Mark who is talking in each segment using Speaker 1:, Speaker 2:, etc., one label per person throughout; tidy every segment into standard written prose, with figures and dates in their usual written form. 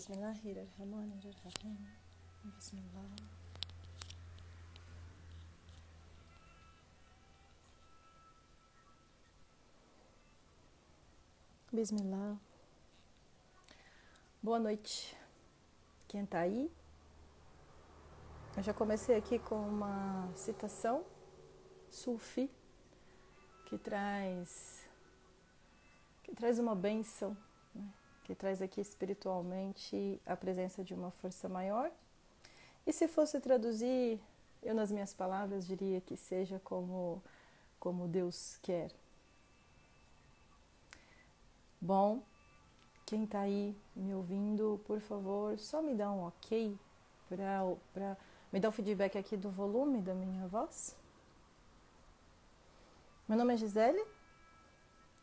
Speaker 1: Bismillahirrahmanirrahim. Bismillah. Bismillah. Boa noite. Quem tá aí? Eu já comecei aqui com uma citação sufi que traz uma bênção, né? Que traz aqui espiritualmente a presença de uma força maior. E se fosse traduzir, eu nas minhas palavras diria que seja como Deus quer. Bom, quem tá aí me ouvindo, por favor, só me dá um ok para me dar o feedback aqui do volume da minha voz. Meu nome é Gisele,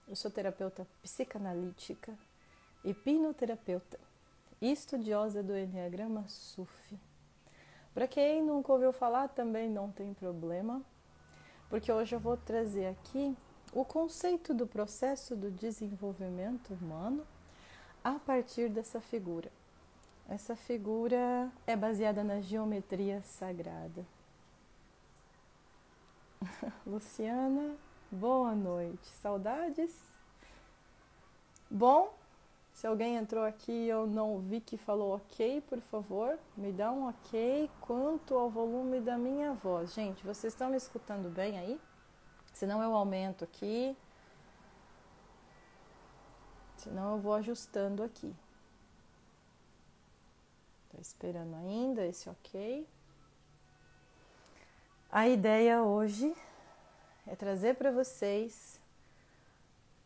Speaker 1: eu sou terapeuta psicanalítica, hipnoterapeuta e estudiosa do Enneagrama Sufi. Para quem nunca ouviu falar, também não tem problema, porque hoje eu vou trazer aqui o conceito do processo do desenvolvimento humano a partir dessa figura. Essa figura é baseada na geometria sagrada. Luciana, boa noite. Saudades? Bom, se alguém entrou aqui e eu não vi que falou ok, por favor, me dá um ok quanto ao volume da minha voz. Gente, vocês estão me escutando bem aí? Senão eu aumento aqui. Senão eu vou ajustando aqui. Tô esperando ainda esse ok. A ideia hoje é trazer para vocês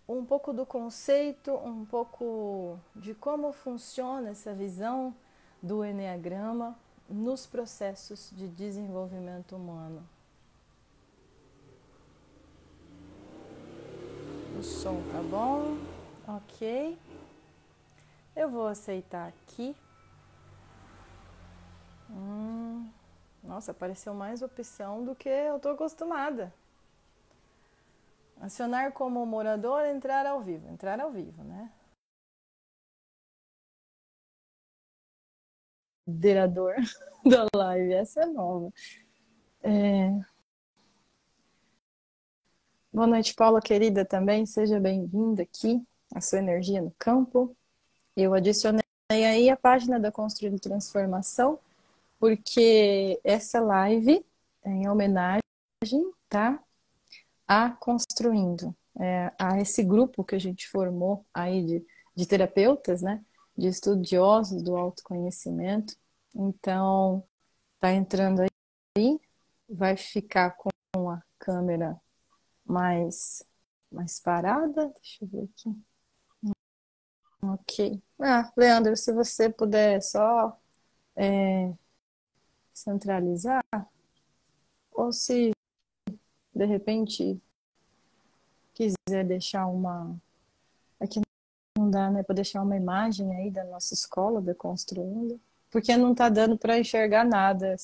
Speaker 1: um pouco do conceito, um pouco de como funciona essa visão do Enneagrama nos processos de desenvolvimento humano. O som tá bom? Ok. Eu vou aceitar aqui. Nossa, apareceu mais opção do que eu tô acostumada. Acionar como morador, entrar ao vivo, né? Moderador da live, essa é nova. Boa noite, Paula, querida, também, seja bem-vinda aqui, a sua energia no campo. Eu adicionei aí a página da Construindo Transformação, porque essa live é em homenagem, tá? A Construindo, a esse grupo que a gente formou aí de terapeutas, né? De estudiosos do autoconhecimento. Então, tá entrando aí, vai ficar com a câmera mais parada. Deixa eu ver aqui. Ok. Leandro, se você puder só centralizar, ou se de repente quiser deixar uma. Aqui não dá, né, para deixar uma imagem aí da nossa escola, da Construindo, porque não tá dando para enxergar nada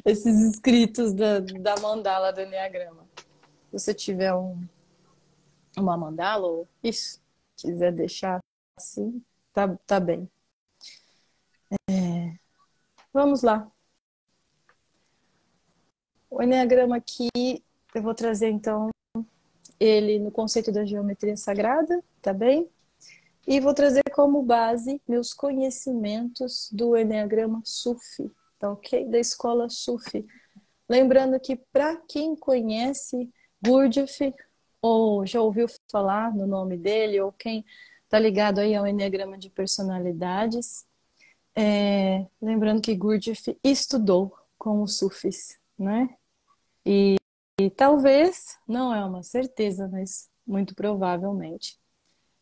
Speaker 1: esses escritos da mandala do Enneagrama. Se você tiver uma mandala, ou isso, quiser deixar assim, tá bem. Vamos lá. O Enneagrama aqui, eu vou trazer então ele no conceito da geometria sagrada, tá bem? E vou trazer como base meus conhecimentos do Enneagrama Sufi, tá ok? Da escola Sufi. Lembrando que para quem conhece Gurdjieff, ou já ouviu falar no nome dele, ou quem está ligado aí ao Enneagrama de personalidades, lembrando que Gurdjieff estudou com os Sufis, né? E talvez, não é uma certeza, mas muito provavelmente,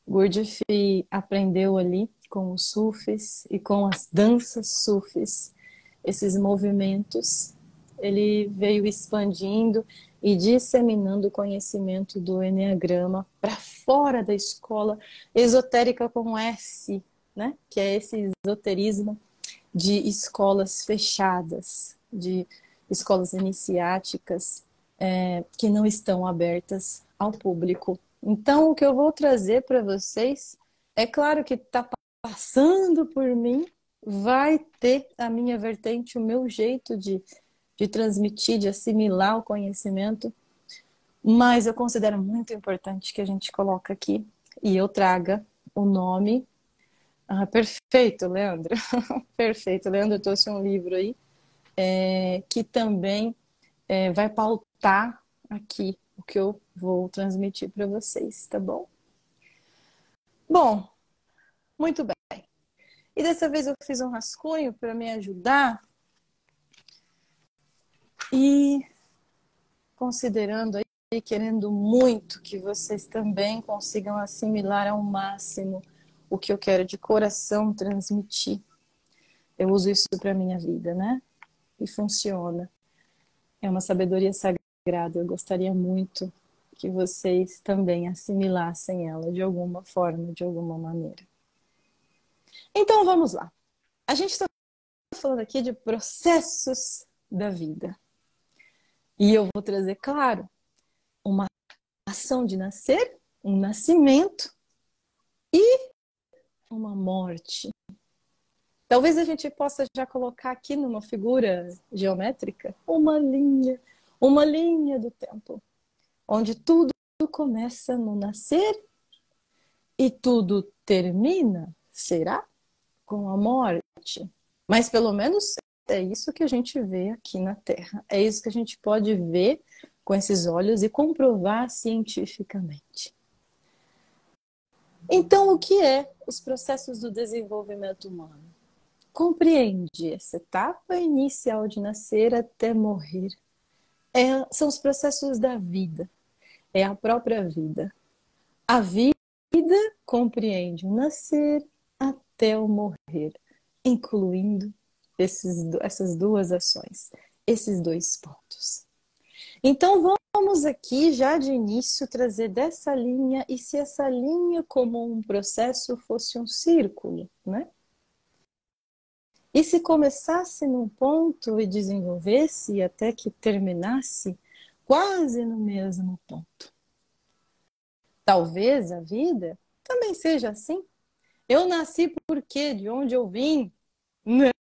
Speaker 1: Gurdjieff aprendeu ali com os Sufis e com as danças Sufis, esses movimentos. Ele veio expandindo e disseminando o conhecimento do Enneagrama para fora da escola esotérica com S, né? Que é esse esoterismo de escolas fechadas, de escolas iniciáticas que não estão abertas ao público. Então, o que eu vou trazer para vocês, é claro que está passando por mim, vai ter a minha vertente, o meu jeito de transmitir, de assimilar o conhecimento. Mas eu considero muito importante que a gente coloque aqui e eu traga o nome. Ah, perfeito, Leandro. Perfeito, Leandro trouxe um livro aí que também vai pautar aqui o que eu vou transmitir para vocês, tá bom? Bom, muito bem. E dessa vez eu fiz um rascunho para me ajudar e considerando aí, querendo muito que vocês também consigam assimilar ao máximo o que eu quero de coração transmitir. Eu uso isso para minha vida, né? E funciona. É uma sabedoria sagrada. Eu gostaria muito que vocês também assimilassem ela de alguma forma, de alguma maneira. Então vamos lá. A gente está falando aqui de processos da vida. E eu vou trazer, claro, uma ação de nascer, um nascimento e uma morte. Talvez a gente possa já colocar aqui numa figura geométrica uma linha do tempo, onde tudo começa no nascer e tudo termina, será? Com a morte. Mas pelo menos é isso que a gente vê aqui na Terra. É isso que a gente pode ver com esses olhos e comprovar cientificamente. Então, o que é os processos do desenvolvimento humano? Compreende essa etapa inicial de nascer até morrer. São os processos da vida. É a própria vida. A vida compreende o nascer até o morrer, incluindo essas duas ações, esses dois pontos. Então vamos aqui já de início trazer dessa linha, e se essa linha como um processo fosse um círculo, né? E se começasse num ponto e desenvolvesse até que terminasse quase no mesmo ponto. Talvez a vida também seja assim. Eu nasci por quê? De onde eu vim? Né?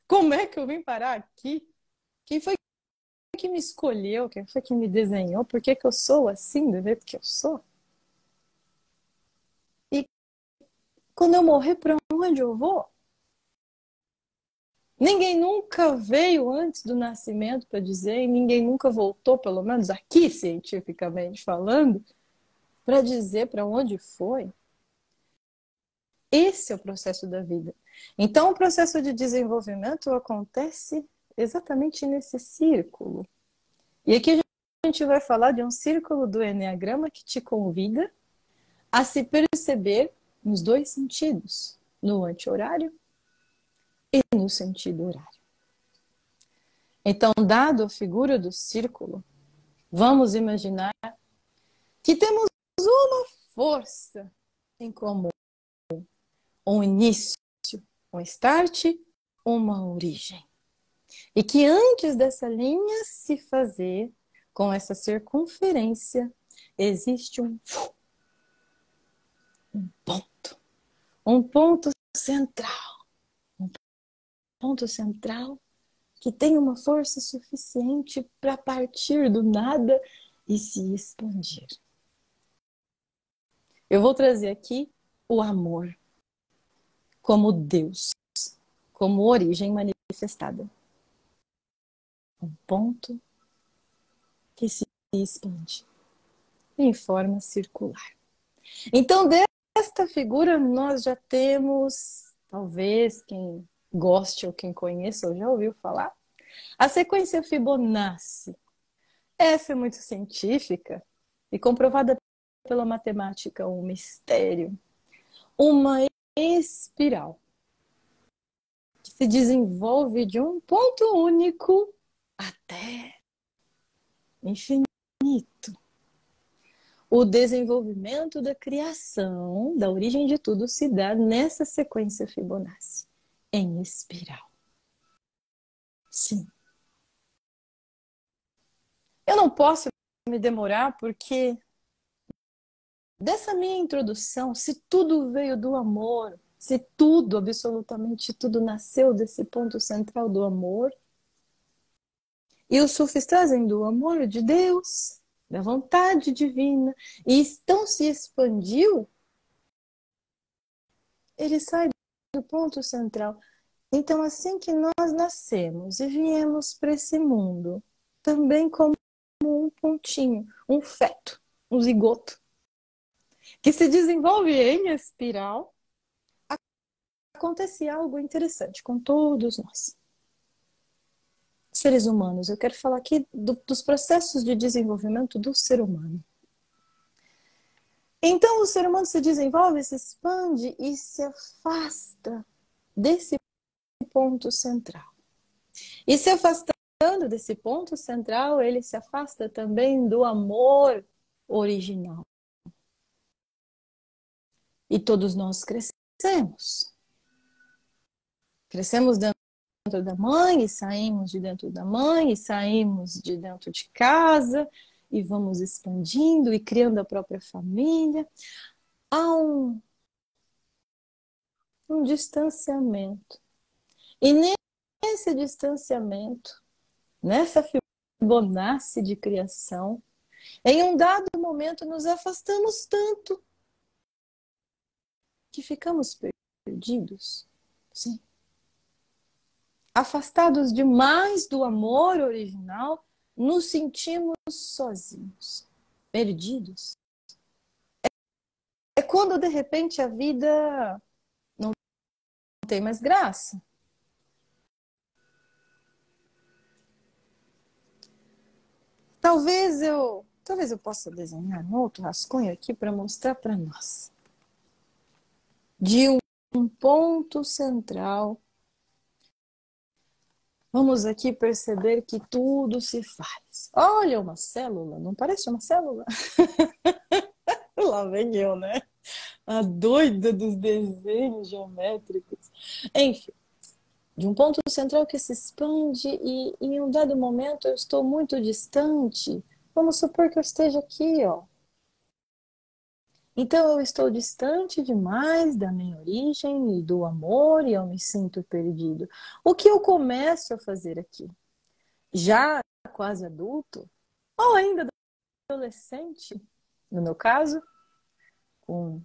Speaker 1: Como é que eu vim parar aqui? Quem foi que me escolheu? Quem foi que me desenhou? Por que que eu sou assim, do jeito que eu sou? E quando eu morrer, para onde eu vou? Ninguém nunca veio antes do nascimento para dizer, e ninguém nunca voltou, pelo menos aqui, cientificamente falando, para dizer para onde foi. Esse é o processo da vida. Então, o processo de desenvolvimento acontece exatamente nesse círculo. E aqui a gente vai falar de um círculo do Eneagrama que te convida a se perceber nos dois sentidos, no anti-horário e no sentido horário. Então, dado a figura do círculo, vamos imaginar que temos uma força em comum, um início, um start, uma origem. E que antes dessa linha se fazer, com essa circunferência, existe ponto. Um ponto central. Um ponto central que tem uma força suficiente para partir do nada e se expandir. Eu vou trazer aqui o amor como Deus, como origem manifestada. Um ponto que se expande em forma circular. Então, desta figura, nós já temos, talvez quem goste ou quem conheça ou já ouviu falar, a sequência Fibonacci. Essa é muito científica e comprovada pela matemática, um mistério. Uma espiral que se desenvolve de um ponto único até infinito. O desenvolvimento da criação, da origem de tudo, se dá nessa sequência Fibonacci, em espiral. Sim. Eu não posso me demorar porque dessa minha introdução, se tudo veio do amor, se tudo, absolutamente tudo, nasceu desse ponto central do amor, e os sufis trazem do amor de Deus, da vontade divina, e então se expandiu, ele sai do ponto central. Então, assim que nós nascemos e viemos para esse mundo, também como um pontinho, um feto, um zigoto, que se desenvolve em espiral, acontece algo interessante com todos nós. Seres humanos, eu quero falar aqui dos processos de desenvolvimento do ser humano. Então, o ser humano se desenvolve, se expande e se afasta desse ponto central. E se afastando desse ponto central, ele se afasta também do amor original. E todos nós crescemos. Crescemos dentro da mãe, e saímos de dentro da mãe, e saímos de dentro de casa, e vamos expandindo e criando a própria família. Há um distanciamento. E nesse distanciamento, nessa Fibonacci de criação, em um dado momento nos afastamos tanto que ficamos perdidos. Sim. Afastados demais do amor original, nos sentimos sozinhos, perdidos. É quando, de repente, a vida não tem mais graça. Talvez eu possa desenhar um outro rascunho aqui para mostrar para nós. De um ponto central, vamos aqui perceber que tudo se faz. Olha uma célula, não parece uma célula? Lá vem eu, né? A doida dos desenhos geométricos. Enfim, de um ponto central que se expande e em um dado momento eu estou muito distante. Vamos supor que eu esteja aqui, ó. Então eu estou distante demais da minha origem e do amor e eu me sinto perdido. O que eu começo a fazer aqui? Já quase adulto, ou ainda adolescente, no meu caso, com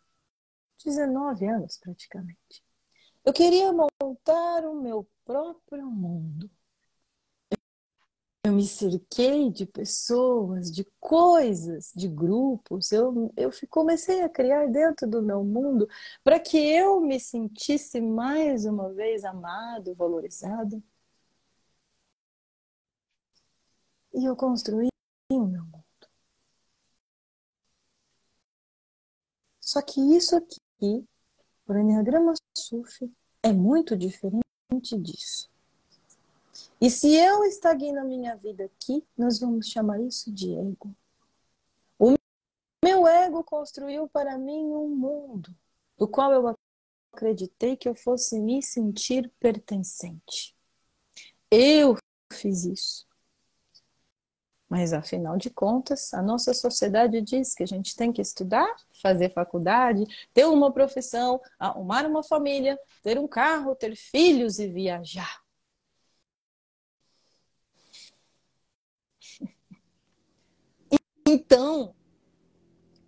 Speaker 1: 19 anos praticamente. Eu queria montar o meu próprio mundo. Eu me cerquei de pessoas, de coisas, de grupos. Eu comecei a criar dentro do meu mundo para que eu me sentisse mais uma vez amado, valorizado. E eu construí o meu mundo. Só que isso aqui, o Enneagrama Sufi, é muito diferente disso. E se eu estagno a minha vida aqui, nós vamos chamar isso de ego. O meu ego construiu para mim um mundo do qual eu acreditei que eu fosse me sentir pertencente. Eu fiz isso. Mas, afinal de contas, a nossa sociedade diz que a gente tem que estudar, fazer faculdade, ter uma profissão, arrumar uma família, ter um carro, ter filhos e viajar. Então,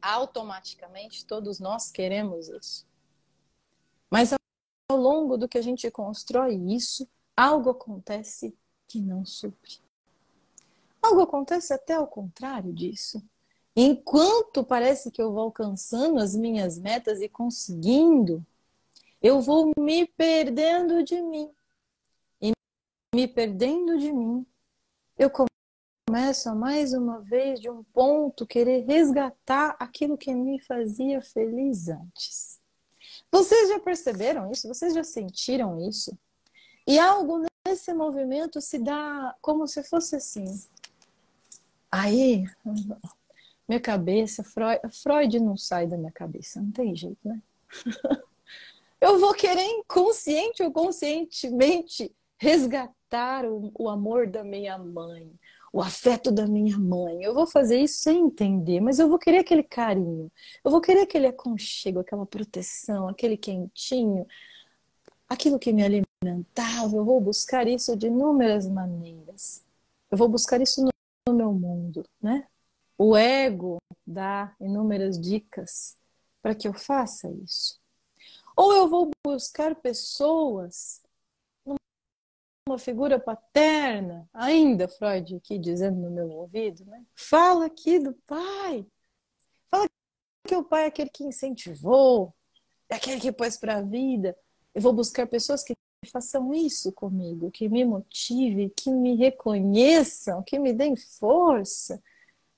Speaker 1: automaticamente, todos nós queremos isso. Mas ao longo do que a gente constrói isso, algo acontece que não supre. Algo acontece até ao contrário disso. Enquanto parece que eu vou alcançando as minhas metas e conseguindo, eu vou me perdendo de mim. E me perdendo de mim, eu começo a mais uma vez de um ponto querer resgatar aquilo que me fazia feliz antes. Vocês já perceberam isso? Vocês já sentiram isso? E algo nesse movimento se dá como se fosse assim. Aí, minha cabeça, Freud não sai da minha cabeça, não tem jeito, né? Eu vou querer inconsciente ou conscientemente resgatar captar o amor da minha mãe, o afeto da minha mãe. Eu vou fazer isso sem entender, mas eu vou querer aquele carinho, eu vou querer aquele aconchego, aquela proteção, aquele quentinho, aquilo que me alimentava. Eu vou buscar isso de inúmeras maneiras. Eu vou buscar isso no meu mundo, né? O ego dá inúmeras dicas para que eu faça isso. Ou eu vou buscar pessoas, uma figura paterna, ainda Freud aqui dizendo no meu ouvido, né? Fala aqui do pai. Fala que o pai é aquele que incentivou, é aquele que pôs para a vida. Eu vou buscar pessoas que façam isso comigo, que me motivem, que me reconheçam, que me deem força,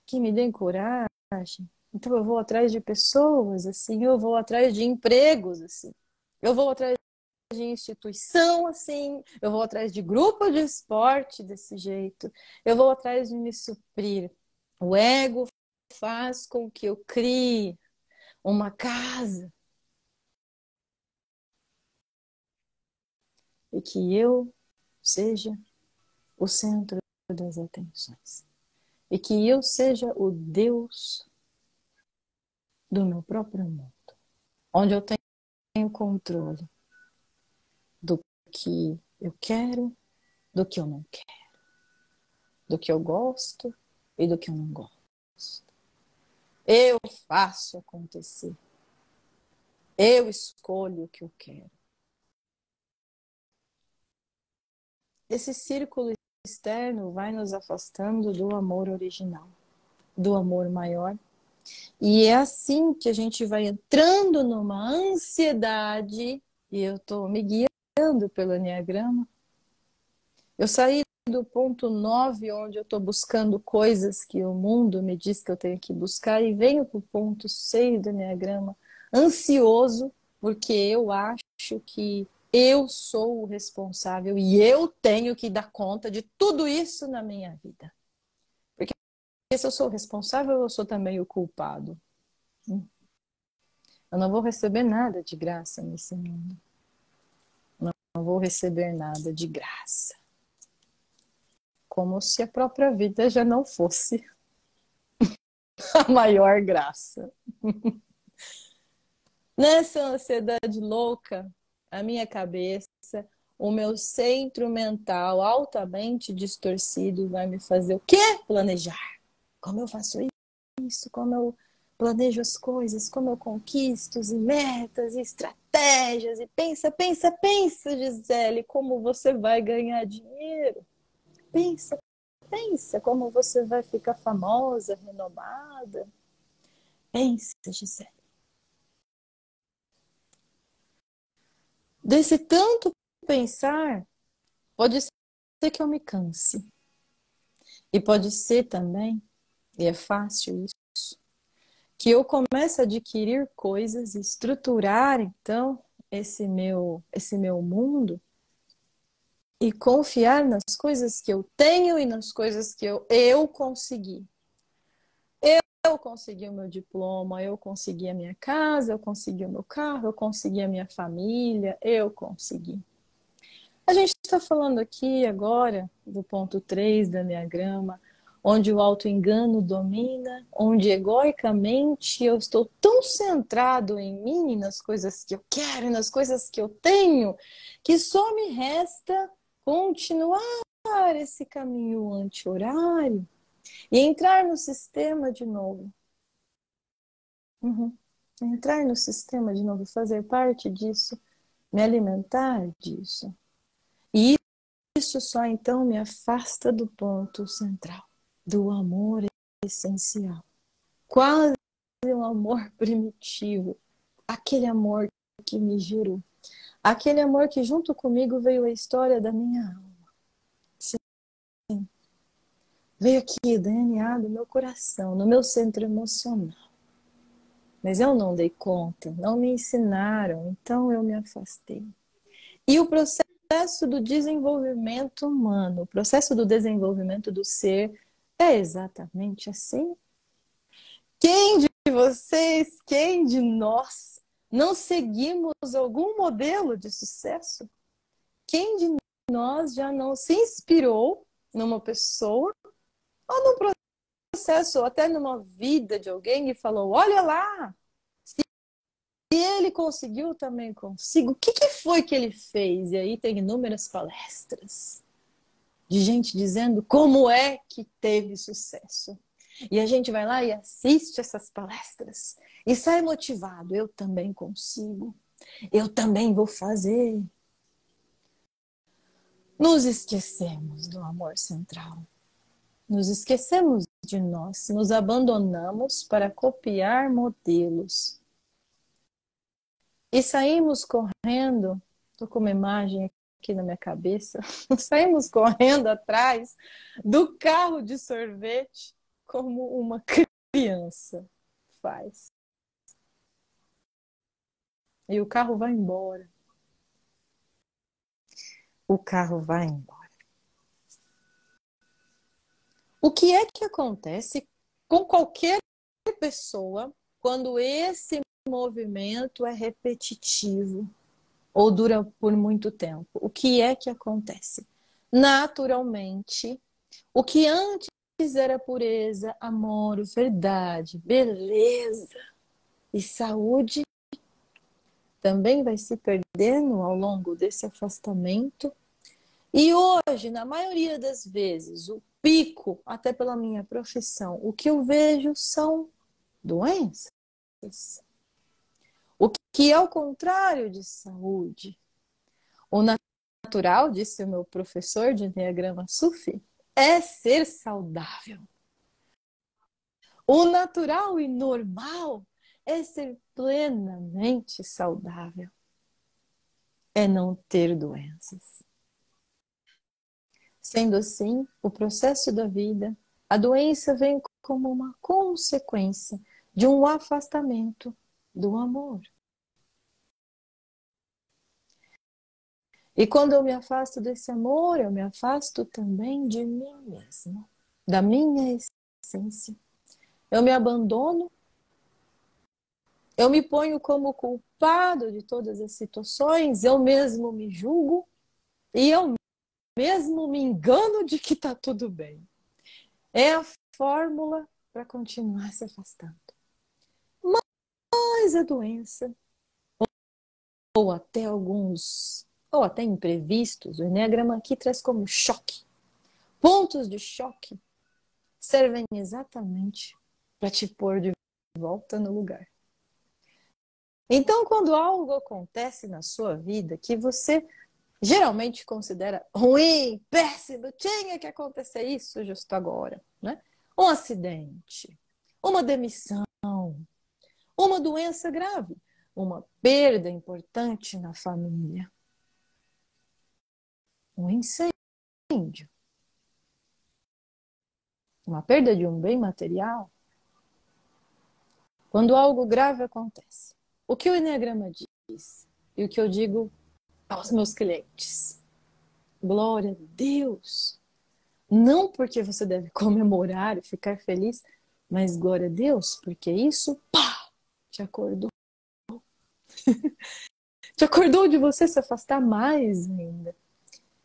Speaker 1: que me deem coragem. Então eu vou atrás de pessoas assim, eu vou atrás de empregos assim. Eu vou atrás de instituição assim, eu vou atrás de grupo de esporte desse jeito, eu vou atrás de me suprir. O ego faz com que eu crie uma casa e que eu seja o centro das atenções. E que eu seja o Deus do meu próprio mundo, onde eu tenho controle do que eu quero, do que eu não quero, do que eu gosto e do que eu não gosto. Eu faço acontecer. Eu escolho o que eu quero. Esse círculo externo vai nos afastando do amor original, do amor maior. E é assim que a gente vai entrando numa ansiedade, e eu estou me guiando pelo Enneagrama. Eu saí do ponto 9, onde eu estou buscando coisas que o mundo me diz que eu tenho que buscar, e venho para o ponto 6 do Enneagrama, ansioso, porque eu acho que eu sou o responsável e eu tenho que dar conta de tudo isso na minha vida. Porque se eu sou o responsável, eu sou também o culpado. Eu não vou receber nada de graça nesse mundo. Não vou receber nada de graça. Como se a própria vida já não fosse a maior graça. Nessa ansiedade louca, a minha cabeça, o meu centro mental altamente distorcido vai me fazer o quê? Planejar. Como eu faço isso? Como eu planejo as coisas? Como eu conquisto e metas e estratégias? E pensa, pensa, pensa, Gisele, como você vai ganhar dinheiro. Pensa, pensa como você vai ficar famosa, renomada. Pensa, Gisele. Desse tanto pensar, pode ser que eu me canse. E pode ser também, e é fácil isso, que eu comece a adquirir coisas, estruturar então esse meu mundo e confiar nas coisas que eu tenho e nas coisas que eu consegui. Eu consegui o meu diploma, eu consegui a minha casa, eu consegui o meu carro, eu consegui a minha família, eu consegui. A gente está falando aqui agora do ponto 3 do Enneagrama, onde o auto-engano domina, onde egoicamente eu estou tão centrado em mim, nas coisas que eu quero, nas coisas que eu tenho, que só me resta continuar esse caminho anti-horário e entrar no sistema de novo. Uhum. Entrar no sistema de novo, fazer parte disso, me alimentar disso. E isso só então me afasta do ponto central, do amor essencial. Quase um amor primitivo, aquele amor que me gerou, aquele amor que junto comigo veio a história da minha alma. Sim. Veio aqui, DNA do meu coração, no meu centro emocional. Mas eu não dei conta, não me ensinaram, então eu me afastei. E o processo do desenvolvimento humano, o processo do desenvolvimento do ser é exatamente assim. Quem de vocês, quem de nós não seguimos algum modelo de sucesso? Quem de nós já não se inspirou numa pessoa ou num processo, ou até numa vida de alguém e falou, olha lá, se ele conseguiu, também consigo. O que foi que ele fez? E aí tem inúmeras palestras de gente dizendo como é que teve sucesso. E a gente vai lá e assiste essas palestras e sai motivado. Eu também consigo. Eu também vou fazer. Nos esquecemos do amor central. Nos esquecemos de nós. Nos abandonamos para copiar modelos. E saímos correndo. Estou com uma imagem aqui na minha cabeça. Saímos correndo atrás do carro de sorvete como uma criança faz. E o carro vai embora. O carro vai embora. O que é que acontece com qualquer pessoa quando esse movimento é repetitivo ou dura por muito tempo? O que é que acontece? Naturalmente, o que antes era pureza, amor, verdade, beleza e saúde também vai se perdendo ao longo desse afastamento. E hoje, na maioria das vezes, o pico, até pela minha profissão, o que eu vejo são doenças. O que é o contrário de saúde. O natural, disse o meu professor de Enneagrama Sufi, é ser saudável. O natural e normal é ser plenamente saudável. É não ter doenças. Sendo assim, o processo da vida, a doença vem como uma consequência de um afastamento do amor. E quando eu me afasto desse amor, eu me afasto também de mim mesma, da minha essência. Eu me abandono, eu me ponho como culpado de todas as situações, eu mesmo me julgo e eu mesmo me engano de que está tudo bem. É a fórmula para continuar se afastando. Mas a doença, ou até alguns, ou até imprevistos, o Enneagrama aqui traz como choque. Pontos de choque servem exatamente para te pôr de volta no lugar. Então, quando algo acontece na sua vida que você geralmente considera ruim, péssimo, tinha que acontecer isso justo agora, né? Um acidente, uma demissão, uma doença grave, uma perda importante na família, um incêndio, uma perda de um bem material. Quando algo grave acontece, o que o Enneagrama diz e o que eu digo aos meus clientes? Glória a Deus! Não porque você deve comemorar e ficar feliz, mas glória a Deus, porque isso, pá, te acordou. Te acordou de você se afastar mais ainda.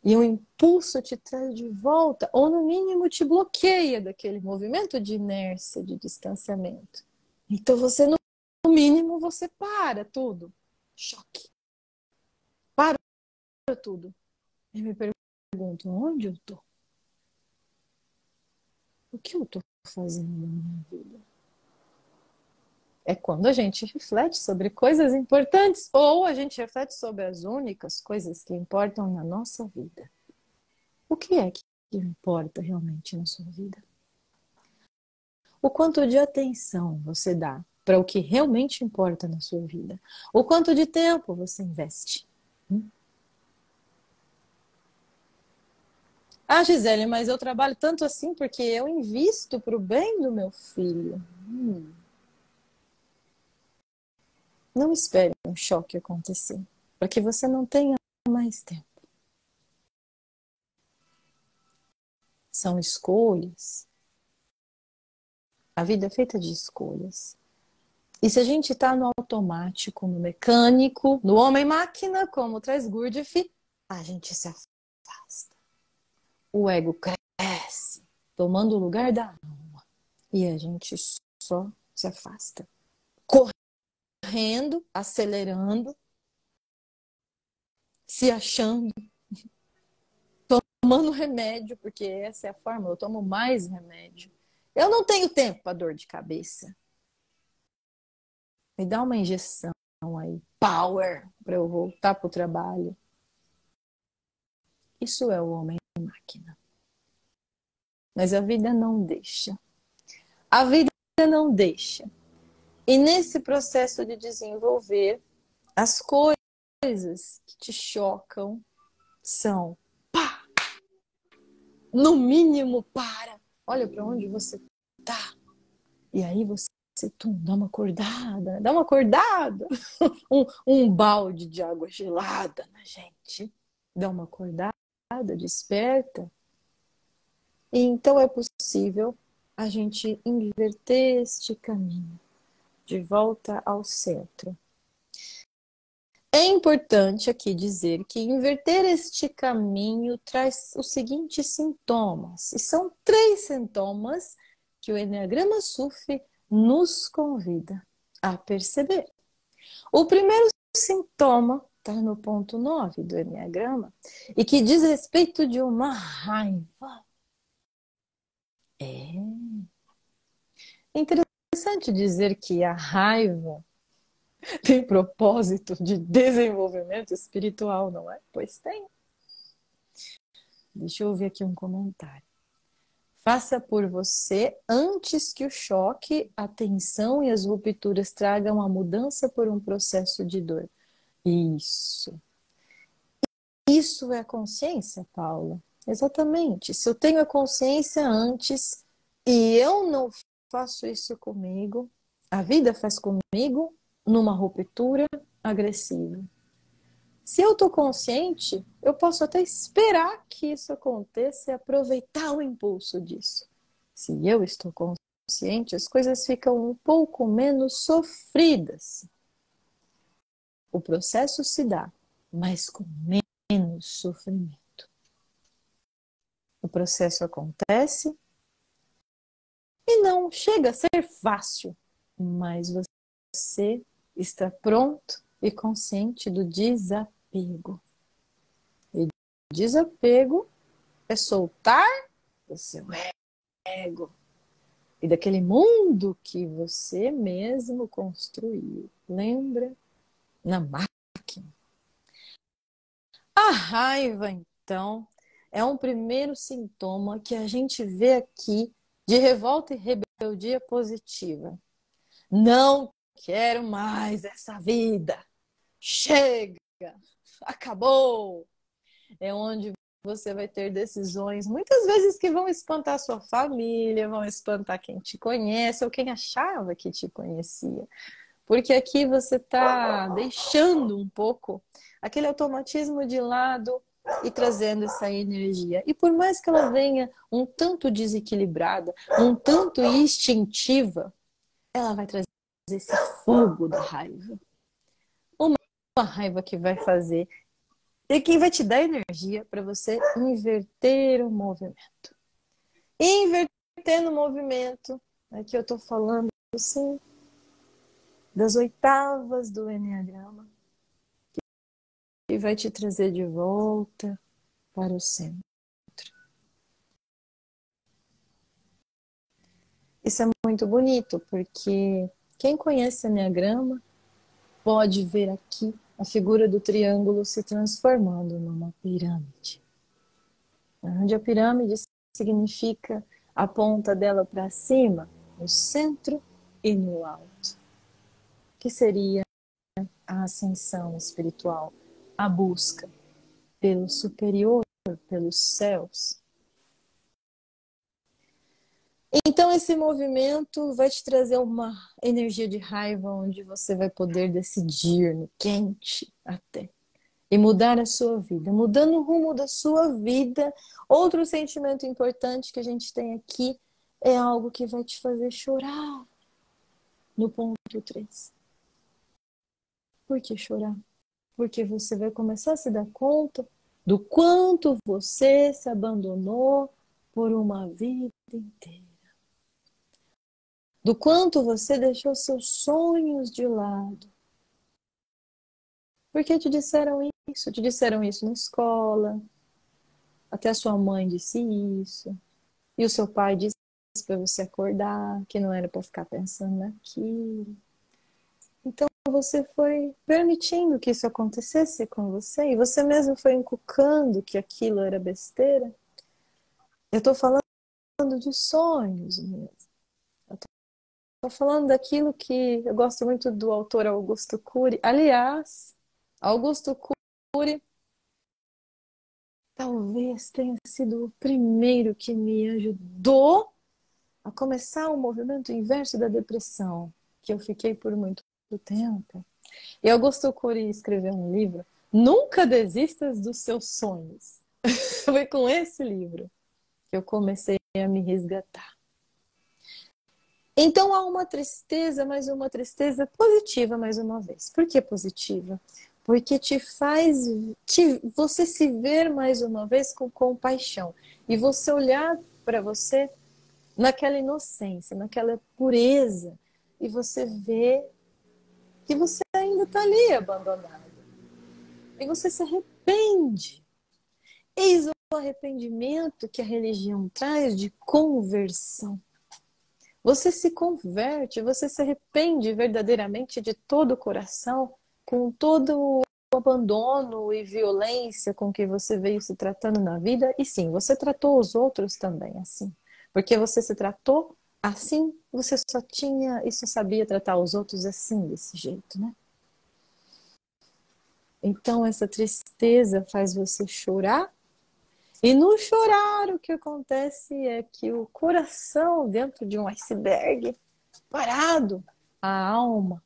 Speaker 1: E o impulso te traz de volta, ou no mínimo te bloqueia daquele movimento de inércia, de distanciamento. Então você, no mínimo, você para tudo. Choque. Para tudo. E me pergunto, onde eu tô? O que eu tô fazendo na minha vida? É quando a gente reflete sobre coisas importantes, ou a gente reflete sobre as únicas coisas que importam na nossa vida. O que é que importa realmente na sua vida? O quanto de atenção você dá para o que realmente importa na sua vida? O quanto de tempo você investe? Ah, Gisele, mas eu trabalho tanto assim porque eu invisto para o bem do meu filho. Não espere um choque acontecer, para que você não tenha mais tempo. São escolhas. A vida é feita de escolhas. E se a gente está no automático, no mecânico, no homem-máquina, como traz Gurdjieff, a gente se afasta. O ego cresce, tomando o lugar da alma. E a gente só se afasta. Correndo, acelerando, se achando, tomando remédio, porque essa é a forma, eu tomo mais remédio. Eu não tenho tempo para dor de cabeça. Me dá uma injeção aí, power, para eu voltar para o trabalho. Isso é o homem-máquina. Mas a vida não deixa. A vida não deixa. E nesse processo de desenvolver, as coisas que te chocam são, pá, no mínimo, para. Olha para onde você tá. E aí você dá uma acordada. Dá uma acordada. Um balde de água gelada na gente. Dá uma acordada, desperta. E então é possível a gente inverter este caminho de volta ao centro. É importante aqui dizer que inverter este caminho traz os seguintes sintomas. E são 3 sintomas que o Enneagrama Sufi nos convida a perceber. O primeiro sintoma está no ponto 9 do Enneagrama e que diz respeito de uma raiva. É interessante dizer que a raiva tem propósito de desenvolvimento espiritual, não é? Pois tem. Deixa eu ver aqui um comentário. Faça por você antes que o choque, a tensão e as rupturas tragam a mudança por um processo de dor. Isso. Isso é a consciência, Paula. Exatamente. Se eu tenho a consciência antes e eu não faço isso comigo, a vida faz comigo numa ruptura agressiva. Se eu estou consciente, eu posso até esperar que isso aconteça e aproveitar o impulso disso. Se eu estou consciente, as coisas ficam um pouco menos sofridas. O processo se dá, mas com menos sofrimento. O processo acontece e não chega a ser fácil, mas você está pronto e consciente do desapego. E desapego é soltar o seu ego e daquele mundo que você mesmo construiu. Lembra? Na máquina. A raiva, então, é um primeiro sintoma que a gente vê aqui de revolta e rebeldia positiva. Não quero mais essa vida. Chega! Acabou! É onde você vai ter decisões, muitas vezes que vão espantar sua família, vão espantar quem te conhece ou quem achava que te conhecia. Porque aqui você está deixando um pouco aquele automatismo de lado e trazendo essa energia. E por mais que ela venha um tanto desequilibrada, um tanto instintiva, ela vai trazer esse fogo da raiva. Uma raiva que vai fazer e que vai te dar energia para você inverter o movimento. E invertendo o movimento, aqui eu estou falando assim, das oitavas do Enneagrama, e vai te trazer de volta para o centro. Isso é muito bonito, porque quem conhece Enneagrama pode ver aqui a figura do triângulo se transformando numa pirâmide. Onde a pirâmide significa a ponta dela para cima, no centro e no alto. Que seria a ascensão espiritual, a busca pelo superior, pelos céus. Então esse movimento vai te trazer uma energia de raiva onde você vai poder decidir no quente até e mudar a sua vida, mudando o rumo da sua vida. Outro sentimento importante que a gente tem aqui é algo que vai te fazer chorar no ponto 3. Por que chorar? Porque você vai começar a se dar conta do quanto você se abandonou por uma vida inteira, do quanto você deixou seus sonhos de lado. Porque te disseram isso? Te disseram isso na escola, até a sua mãe disse isso, e o seu pai disse para você acordar, que não era para ficar pensando naquilo. Então você foi permitindo que isso acontecesse com você, e você mesmo foi inculcando que aquilo era besteira. Eu estou falando de sonhos mesmo. Estou falando daquilo que eu gosto muito do autor Augusto Cury. Aliás, Augusto Cury talvez tenha sido o primeiro que me ajudou a começar o movimento inverso da depressão, que eu fiquei por muito tempo. E Augusto Cury escreveu um livro, Nunca Desistas dos Seus Sonhos. Foi com esse livro que eu comecei a me resgatar. Então há uma tristeza, mas uma tristeza positiva mais uma vez. Por que positiva? Porque te faz você se ver mais uma vez com compaixão. E você olhar para você naquela inocência, naquela pureza. E você vê que você ainda está ali abandonado. E você se arrepende. Eis o arrependimento que a religião traz de conversão. Você se converte, você se arrepende verdadeiramente de todo o coração, com todo o abandono e violência com que você veio se tratando na vida. E sim, você tratou os outros também assim. Porque você se tratou assim, você só tinha e só sabia tratar os outros assim, desse jeito, né? Então essa tristeza faz você chorar. E no chorar, o que acontece é que o coração, dentro de um iceberg, parado, a alma,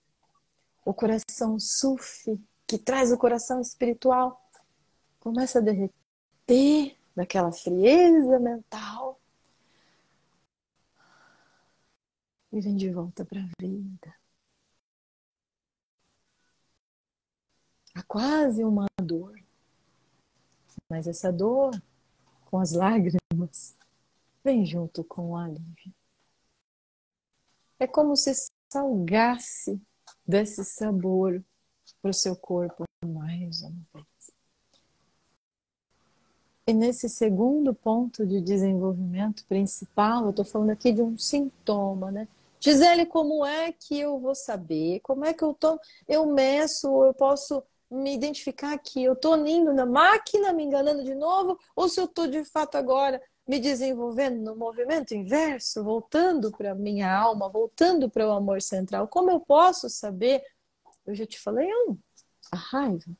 Speaker 1: o coração sufi, que traz o coração espiritual, começa a derreter daquela frieza mental e vem de volta para a vida. Há quase uma dor, mas essa dor, com as lágrimas, vem junto com o alívio. É como se salgasse desse sabor para o seu corpo mais uma vez. E nesse segundo ponto de desenvolvimento principal, eu estou falando aqui de um sintoma, né? Gisele, como é que eu vou saber? Como é que eu meço, eu posso me identificar que eu estou indo na máquina, me enganando de novo, ou se eu estou de fato agora me desenvolvendo no movimento inverso, voltando para a minha alma, voltando para o amor central? Como eu posso saber? Eu já te falei, a raiva.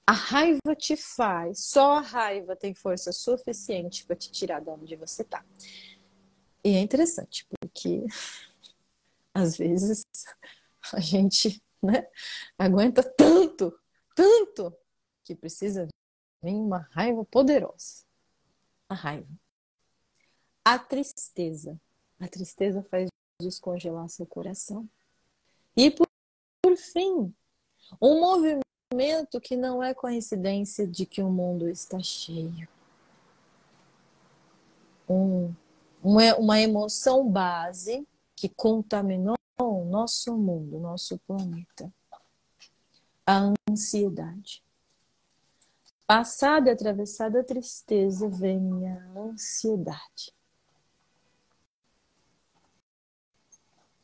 Speaker 1: A raiva te faz, só a raiva tem força suficiente para te tirar de onde você está. E é interessante, porque às vezes a gente, né, aguenta tanto, tanto, que precisa vir uma raiva poderosa. A raiva. A tristeza. A tristeza faz descongelar seu coração. E por fim, um movimento que não é coincidência de que o mundo está cheio. Uma emoção base que contaminou o nosso mundo, o nosso planeta. A ansiedade. Passada e atravessada a tristeza, vem a ansiedade.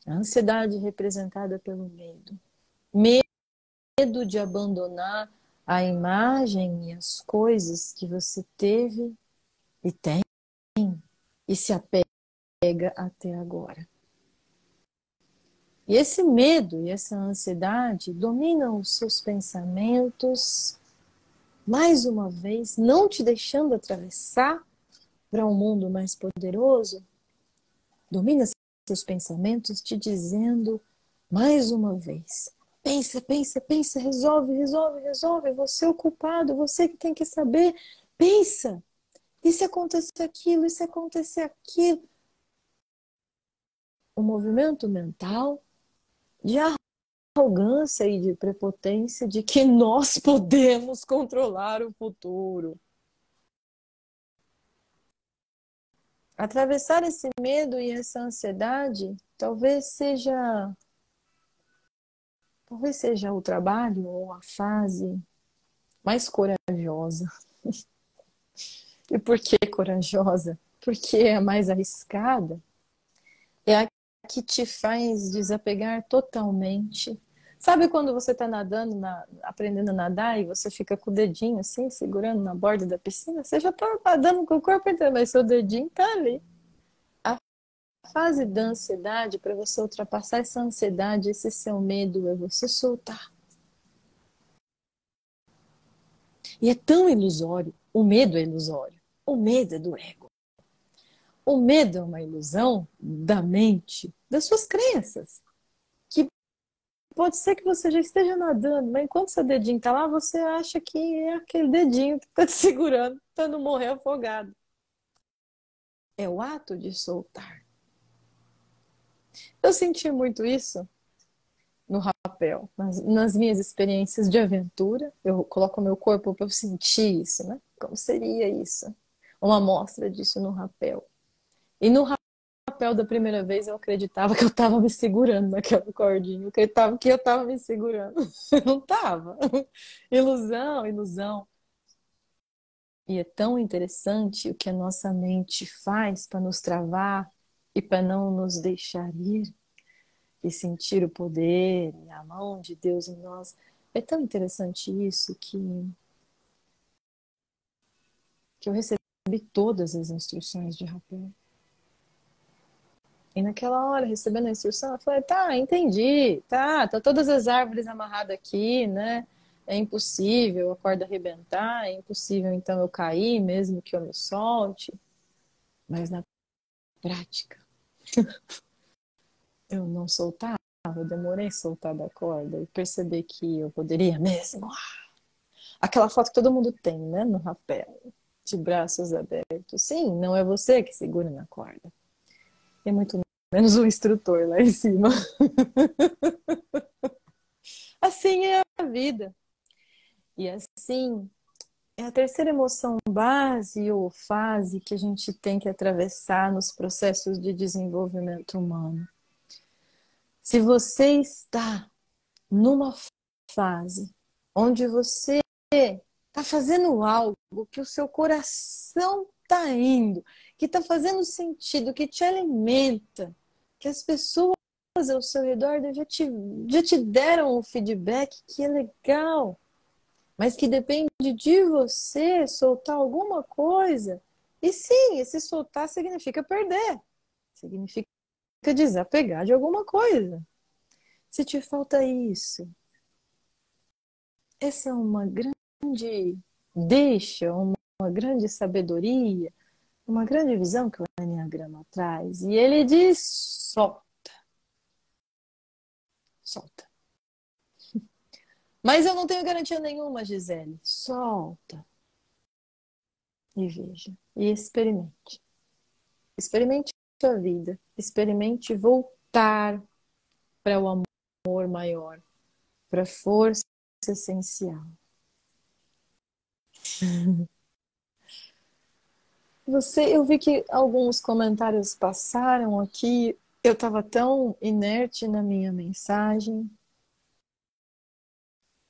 Speaker 1: A ansiedade representada pelo medo. Medo de abandonar a imagem e as coisas que você teve e tem e se apega até agora. E esse medo e essa ansiedade dominam os seus pensamentos, mais uma vez, não te deixando atravessar para um mundo mais poderoso. Domina seus pensamentos, te dizendo, mais uma vez, pensa, pensa, pensa, resolve, resolve, resolve. Você é o culpado, você que tem que saber. Pensa, e se acontecer aquilo, e se acontecer aquilo? O movimento mental de arrogância e de prepotência de que nós podemos controlar o futuro. Atravessar esse medo e essa ansiedade talvez seja o trabalho ou a fase mais corajosa. E por que corajosa? Porque é a mais arriscada. É a que te faz desapegar totalmente. Sabe quando você está nadando, aprendendo a nadar e você fica com o dedinho assim, segurando na borda da piscina? Você já está nadando com o corpo inteiro, mas seu dedinho está ali. A fase da ansiedade, para você ultrapassar essa ansiedade, esse seu medo, é você soltar. E é tão ilusório. O medo é ilusório. O medo é do ego. O medo é uma ilusão da mente, das suas crenças. Que pode ser que você já esteja nadando, mas enquanto seu dedinho está lá, você acha que é aquele dedinho que está te segurando para não morrer afogado. É o ato de soltar. Eu senti muito isso no rapel, nas minhas experiências de aventura. Eu coloco meu corpo para eu sentir isso, né? Como seria isso? Uma amostra disso no rapel. E no rapel da primeira vez eu acreditava que eu estava me segurando naquela cordinha. Eu acreditava que eu estava me segurando. Eu não estava. Ilusão, ilusão. E é tão interessante o que a nossa mente faz para nos travar e para não nos deixar ir e sentir o poder e a mão de Deus em nós. É tão interessante isso que eu recebi todas as instruções de rapel. E naquela hora, recebendo a instrução, eu falei, tá, entendi, tá todas as árvores amarradas aqui, né? É impossível a corda arrebentar, é impossível então eu cair, mesmo que eu me solte. Mas na prática, eu não soltava, eu demorei a soltar da corda e perceber que eu poderia mesmo. Aquela foto que todo mundo tem, né, no rapel, de braços abertos. Sim, não é você que segura na corda. É muito menos o instrutor lá em cima. Assim é a vida. E assim, é a terceira emoção base ou fase que a gente tem que atravessar nos processos de desenvolvimento humano. Se você está numa fase onde você está fazendo algo que o seu coração está indo, que está fazendo sentido, que te alimenta, que as pessoas ao seu redor já te deram o feedback que é legal, mas que depende de você soltar alguma coisa. E sim, esse soltar significa perder, significa desapegar de alguma coisa. Se te falta isso, essa é uma grande deixa, uma grande sabedoria, uma grande visão que o Enneagrama traz. E ele diz: solta, solta. Mas eu não tenho garantia nenhuma, Gisele. Solta e veja. E experimente. Experimente a vida. Experimente voltar para o amor maior, para a força essencial. Eu vi que alguns comentários passaram aqui. Eu estava tão inerte na minha mensagem.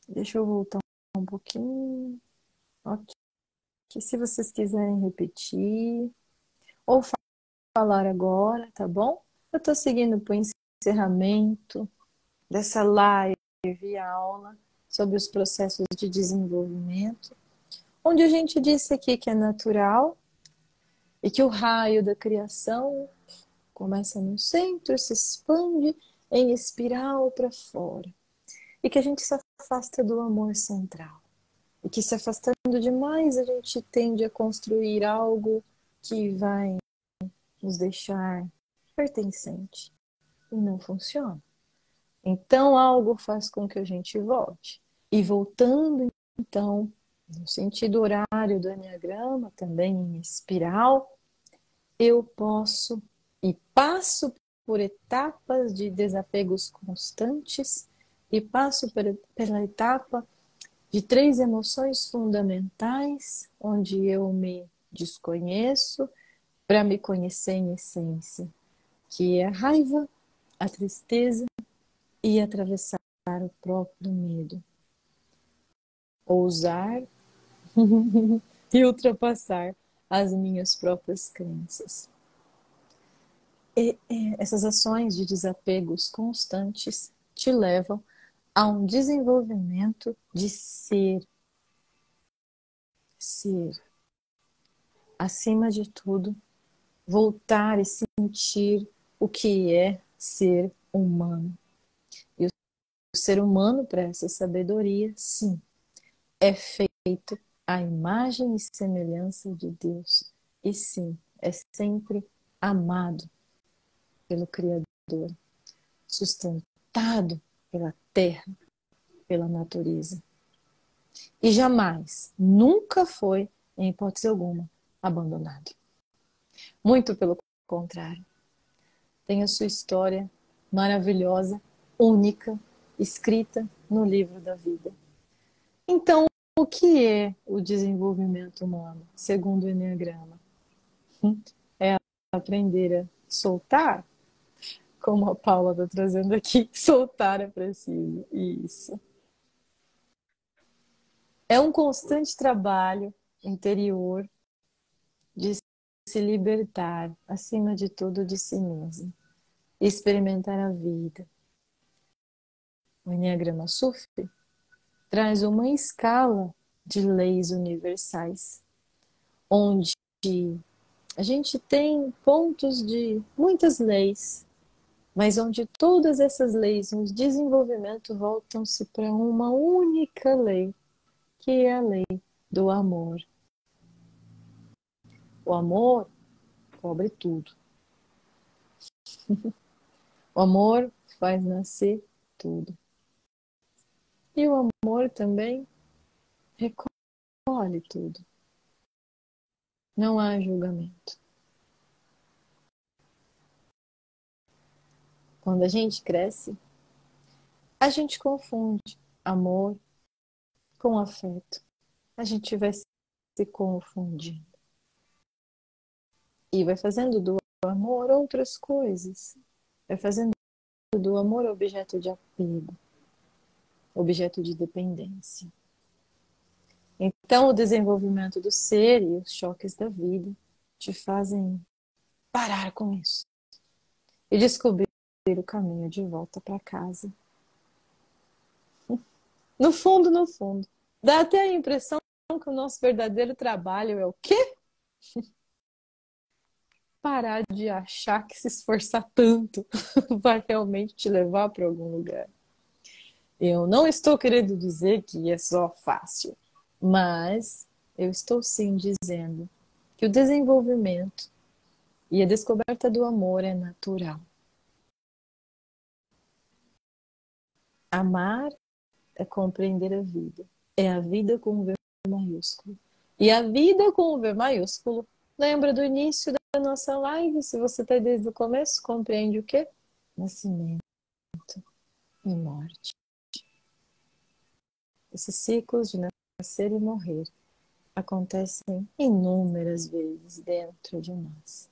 Speaker 1: Deixa eu voltar um pouquinho. Ok. Se vocês quiserem repetir ou falar agora, tá bom? Eu estou seguindo para o encerramento dessa live e aula sobre os processos de desenvolvimento, onde a gente disse aqui que é natural e que o raio da criação começa no centro, se expande em espiral para fora. E que a gente se afasta do amor central. E que se afastando demais, a gente tende a construir algo que vai nos deixar pertencente. E não funciona. Então, algo faz com que a gente volte. E voltando, então, no sentido horário do Enneagrama, também em espiral, eu posso e passo por etapas de desapegos constantes e passo pela etapa de 3 emoções fundamentais, onde eu me desconheço para me conhecer em essência, que é a raiva, a tristeza e atravessar o próprio medo. Ousar e ultrapassar as minhas próprias crenças. Essas ações de desapegos constantes te levam a um desenvolvimento de ser. Ser. Acima de tudo, voltar e sentir o que é ser humano. E o ser humano, para essa sabedoria, sim, é feito à imagem e semelhança de Deus. E sim, é sempre amado pelo Criador, sustentado pela terra, pela natureza. E jamais, nunca foi, em hipótese alguma, abandonado. Muito pelo contrário. Tem a sua história maravilhosa, única, escrita no livro da vida. Então, o que é o desenvolvimento humano, segundo o Eneagrama? É aprender a soltar, como a Paula está trazendo aqui. Soltar é preciso. Isso. É um constante trabalho interior de se libertar, acima de tudo, de si mesmo. Experimentar a vida. O Eneagrama SUF traz uma escala de leis universais, onde a gente tem pontos de muitas leis, mas onde todas essas leis no desenvolvimento voltam-se para uma única lei, que é a lei do amor. O amor cobre tudo. O amor faz nascer tudo. E o amor também recolhe tudo. Não há julgamento. Quando a gente cresce, a gente confunde amor com afeto. A gente vai se confundindo. E vai fazendo do amor outras coisas. Vai fazendo do amor objeto de apego, objeto de dependência. Então, o desenvolvimento do ser e os choques da vida te fazem parar com isso e descobrir o caminho de volta para casa. No fundo, dá até a impressão que o nosso verdadeiro trabalho é o quê? Parar de achar que se esforçar tanto vai realmente te levar para algum lugar. Eu não estou querendo dizer que é só fácil, mas eu estou sim dizendo que o desenvolvimento e a descoberta do amor é natural. Amar é compreender a vida. É a vida com o V maiúsculo. E a vida com o V maiúsculo, lembra do início da nossa live? Se você está desde o começo, compreende o quê? Nascimento e morte. Esses ciclos de nascer e morrer acontecem inúmeras vezes dentro de nós.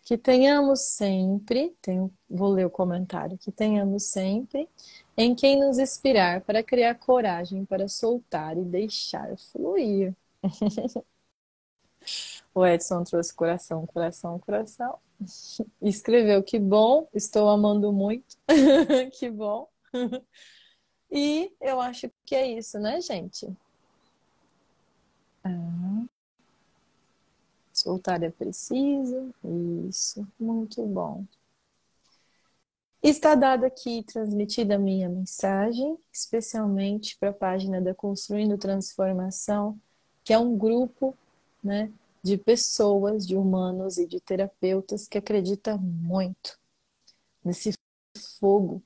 Speaker 1: Que tenhamos sempre, vou ler o comentário, que tenhamos sempre em quem nos inspirar para criar coragem para soltar e deixar fluir. O Edson trouxe coração, coração, coração. E escreveu, que bom, estou amando muito. Que bom. E eu acho que é isso, né, gente? Soltar é preciso. Isso, muito bom. Está dada aqui transmitida a minha mensagem, especialmente para a página da Construindo Transformação, que é um grupo, né, de pessoas, de humanos e de terapeutas que acredita muito nesse fogo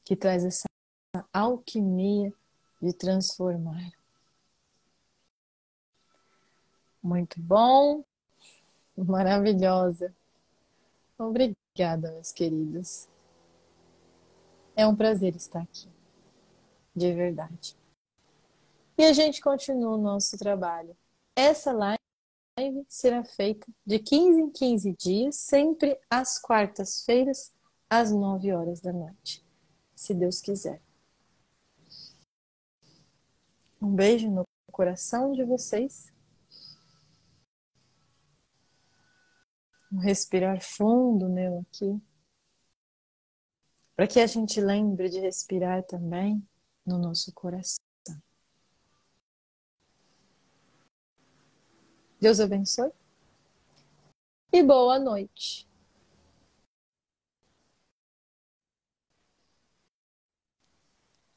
Speaker 1: que traz essa alquimia de transformar. Muito bom, maravilhosa. Obrigada, meus queridos. É um prazer estar aqui, de verdade. E a gente continua o nosso trabalho. Essa live será feita de 15 em 15 dias, sempre às quartas-feiras, às 9 horas da noite, se Deus quiser. Um beijo no coração de vocês. Um respirar fundo meu aqui, para que a gente lembre de respirar também no nosso coração. Deus abençoe e boa noite.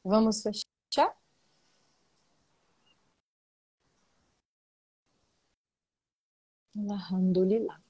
Speaker 1: Vamos fechar? Alhamdulillah.